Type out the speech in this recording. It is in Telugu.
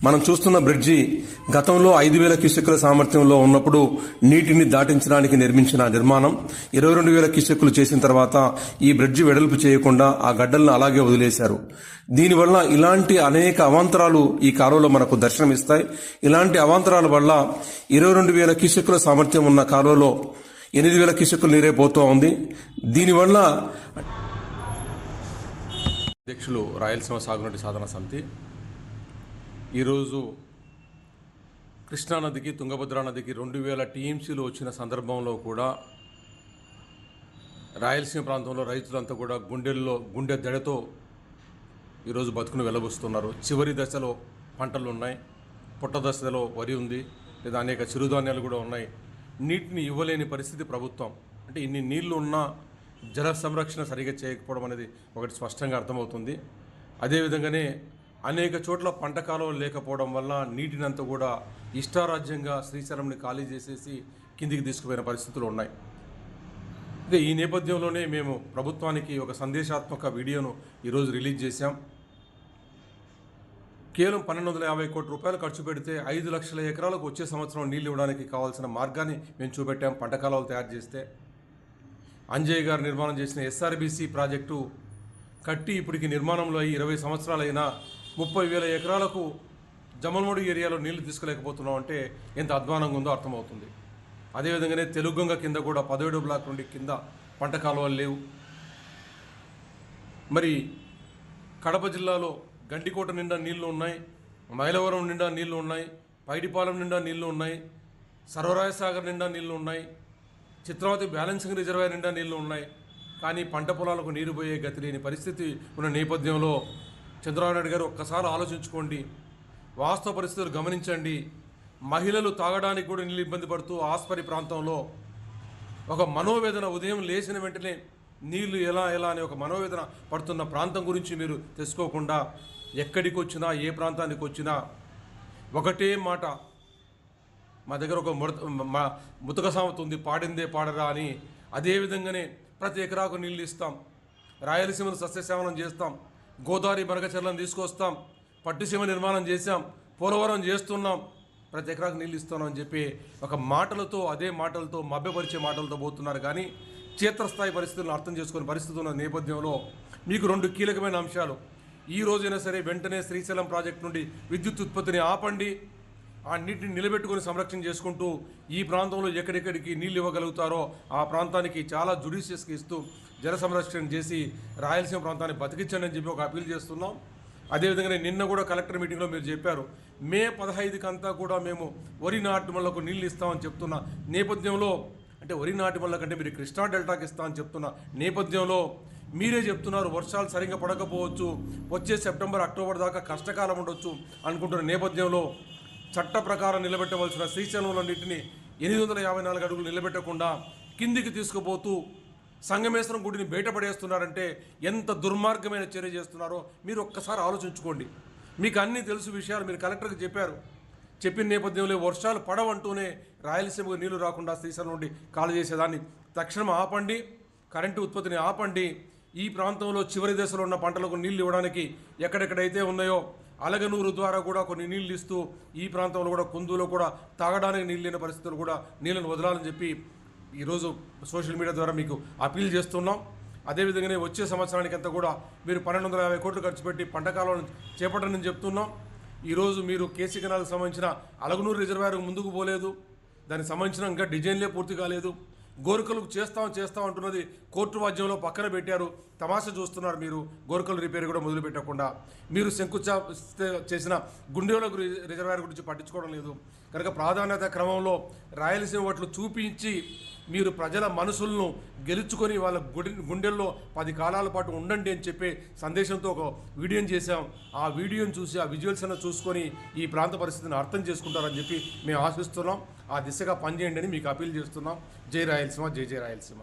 మనం చూస్తున్న బ్రిడ్జి గతంలో 5,000 క్యూసెక్కుల సామర్థ్యంలో ఉన్నప్పుడు నీటిని దాటించడానికి నిర్మించిన నిర్మాణం 22,000 క్యూసెక్కులు చేసిన తర్వాత ఈ బ్రిడ్జి వెడల్పు చేయకుండా ఆ గడ్డలను అలాగే వదిలేశారు. దీనివల్ల ఇలాంటి అనేక అవాంతరాలు ఈ కాలువలో మనకు దర్శనమిస్తాయి. ఇలాంటి అవాంతరాల వల్ల 22,000 క్యూసెక్కుల సామర్థ్యం ఉన్న కాలువలో 8,000 క్యూసెక్కులు నీరే పోతూ ఉంది. దీనివల్ల అధ్యక్షులు రాయలసీమ సాగునీటి సాధన సమితి ఈరోజు కృష్ణానదికి తుంగభద్రా నదికి 2,000 టీఎంసీలు వచ్చిన సందర్భంలో కూడా రాయలసీమ ప్రాంతంలో రైతులంతా కూడా గుండె దడతో ఈరోజు బతుకును వెలబుస్తున్నారు. చివరి దశలో పంటలు ఉన్నాయి, పుట్ట దశలో వరి ఉంది, లేదా అనేక చిరుధాన్యాలు కూడా ఉన్నాయి. నీటిని ఇవ్వలేని పరిస్థితి ప్రభుత్వం. అంటే ఇన్ని నీళ్లు ఉన్నా జల సంరక్షణ సరిగా చేయకపోవడం అనేది ఒకటి స్పష్టంగా అర్థమవుతుంది. అదేవిధంగానే అనేక చోట్ల పంట కాలువలు లేకపోవడం వల్ల నీటినంతా కూడా ఇష్టారాజ్యంగా శ్రీశైలంని ఖాళీ చేసేసి కిందికి తీసుకుపోయిన పరిస్థితులు ఉన్నాయి. ఇక ఈ నేపథ్యంలోనే మేము ప్రభుత్వానికి ఒక సందేశాత్మక వీడియోను ఈరోజు రిలీజ్ చేశాం. కేవలం 1,250 కోట్ల రూపాయలు ఖర్చు పెడితే 5 లక్షల ఎకరాలకు వచ్చే సంవత్సరం నీళ్లు ఇవ్వడానికి కావాల్సిన మార్గాన్ని మేము చూపెట్టాం. పంట కాలువలు తయారు చేస్తే అంజయ్య గారు నిర్మాణం చేసిన ఎస్ఆర్బీసీ ప్రాజెక్టు కట్టి ఇప్పటికి నిర్మాణంలో అయ్యి 20 సంవత్సరాలైనా 30,000 ఎకరాలకు జమల్మూడి ఏరియాలో నీళ్లు తీసుకోలేకపోతున్నాం అంటే ఎంత అధ్వానంగా ఉందో అర్థమవుతుంది. అదేవిధంగానే తెలుగొంగ కింద కూడా 17 బ్లాక్ నుండి కింద పంట కాలువలు లేవు. మరి కడప జిల్లాలో గండికోట నిండా నీళ్లు ఉన్నాయి, మైలవరం నిండా నీళ్లు ఉన్నాయి, పైడిపాలెం నిండా నీళ్లు ఉన్నాయి, సర్వరాయ సాగర్ నిండా నీళ్లు ఉన్నాయి, చిత్రావతి బ్యాలెన్సింగ్ రిజర్వాయర్ నిండా నీళ్లు ఉన్నాయి. కానీ పంట పొలాలకు నీరు పోయే గతి లేని పరిస్థితి ఉన్న నేపథ్యంలో చంద్రబాబు నాయుడు గారు ఒక్కసారి ఆలోచించుకోండి, వాస్తవ పరిస్థితులు గమనించండి. మహిళలు తాగడానికి కూడా నీళ్ళు ఇబ్బంది పడుతూ ఆస్పరి ప్రాంతంలో ఒక మనోవేదన, ఉదయం లేచిన వెంటనే నీళ్లు ఎలా అనే ఒక మనోవేదన పడుతున్న ప్రాంతం గురించి మీరు తెలుసుకోకుండా ఎక్కడికి వచ్చినా ఏ ప్రాంతానికి వచ్చినా ఒకటే మాట, మా దగ్గర ఒక ముతక సామెత ఉంది, పాడిందే పాడరా అని. అదేవిధంగానే ప్రతి ఎకరాకు నీళ్ళు ఇస్తాం, రాయలసీమను సస్యశ్యామలం చేస్తాం, గోదావరి బనకచెర్లను తీసుకొస్తాం, పట్టుసీమ నిర్మాణం చేశాం, పోలవరం చేస్తున్నాం, ప్రతి ఎకరాకు నీళ్ళు ఇస్తున్నాం అని చెప్పి ఒక మాటలతో, అదే మాటలతో మభ్యపరిచే మాటలతో పోతున్నారు. కానీ క్షేత్రస్థాయి పరిస్థితులను అర్థం చేసుకునే పరిస్థితి ఉన్న నేపథ్యంలో మీకు 2 కీలకమైన అంశాలు. ఈ రోజైనా సరే వెంటనే శ్రీశైలం ప్రాజెక్టు నుండి విద్యుత్ ఉత్పత్తిని ఆపండి. ఆ నీటిని నిలబెట్టుకుని సంరక్షణ చేసుకుంటూ ఈ ప్రాంతంలో ఎక్కడెక్కడికి నీళ్ళు ఇవ్వగలుగుతారో ఆ ప్రాంతానికి చాలా జుడిషియస్గా ఇస్తూ జల సంరక్షణ చేసి రాయలసీమ ప్రాంతాన్ని బతికించండి అని చెప్పి ఒక అపీల్ చేస్తున్నాం. అదేవిధంగా నిన్న కూడా కలెక్టర్ మీటింగ్లో మీరు చెప్పారు, మే 15కి అంతా కూడా మేము వరి నాటుమల్లకు నీళ్ళు ఇస్తామని చెప్తున్న నేపథ్యంలో, అంటే వరి నాటుమల్ల కంటే మీరు కృష్ణా డెల్టాకి ఇస్తామని చెప్తున్న నేపథ్యంలో మీరే చెప్తున్నారు వర్షాలు సరిగ్గా పడకపోవచ్చు, వచ్చే సెప్టెంబర్ అక్టోబర్ దాకా కష్టకాలం ఉండొచ్చు అనుకుంటున్న నేపథ్యంలో చట్ట ప్రకారం నిలబెట్టవలసిన శ్రీశైలంలో నీటిని 854 అడుగులు నిలబెట్టకుండా కిందికి తీసుకుపోతూ సంగమేశ్వరం గుడిని బయటపడేస్తున్నారంటే ఎంత దుర్మార్గమైన చర్య చేస్తున్నారో మీరు ఒక్కసారి ఆలోచించుకోండి. మీకు అన్నీ తెలుసు విషయాలు, మీరు కలెక్టర్కి చెప్పారు. చెప్పిన నేపథ్యంలో వర్షాలు పడవంటూనే రాయలసీమకు నీళ్లు రాకుండా శ్రీశైలం నుండి కాలు చేసేదాన్ని తక్షణం ఆపండి, కరెంటు ఉత్పత్తిని ఆపండి. ఈ ప్రాంతంలో చివరి దశలో ఉన్న పంటలకు నీళ్లు ఇవ్వడానికి ఎక్కడెక్కడైతే ఉన్నాయో అలగనూరు ద్వారా కూడా కొన్ని నీళ్ళు ఇస్తూ ఈ ప్రాంతంలో కూడా కుందులో కూడా తాగడానికి నీళ్ళు లేని పరిస్థితులు కూడా నీళ్ళను వదలాలని చెప్పి ఈరోజు సోషల్ మీడియా ద్వారా మీకు అపీల్ చేస్తున్నాం. అదేవిధంగానే వచ్చే సంవత్సరానికి అంతా కూడా మీరు 1,250 కోట్లు ఖర్చు పెట్టి పంట కాలం చేపట్టని చెప్తున్నాం. ఈరోజు మీరు కేసీ కెనాల్కి సంబంధించిన అలగనూరు రిజర్వాయర్ ముందుకు పోలేదు, దానికి సంబంధించిన ఇంకా డిజైన్లే పూర్తి కాలేదు. గోరకలు చేస్తాం అంటున్నది కోర్టు వాద్యంలో పక్కన పెట్టారు, తమాషా చూస్తున్నారు. మీరు గోరకల రిపేర్ కూడా మొదలు పెట్టకుండా మీరు చేసిన గుండెల రిజర్వాయర్ గురించి పట్టించుకోవడం లేదు. కనుక ప్రాధాన్యత క్రమంలో రాయలసీమ వాటిలో చూపించి మీరు ప్రజల మనసులను గెలుచుకొని వాళ్ళ గుండెల్లో 10 కాలాల పాటు ఉండండి అని చెప్పే సందేశంతో ఒక వీడియోని చేశాం. ఆ వీడియోని చూసి ఆ విజువల్స్ అన్న చూసుకొని ఈ ప్రాంత పరిస్థితిని అర్థం చేసుకుంటారని చెప్పి మేము ఆశిస్తున్నాం. ఆ దిశగా పనిచేయండి అని మీకు అపీల్ చేస్తున్నాం. జై రాయలసీమ, జై జై రాయలసీమ.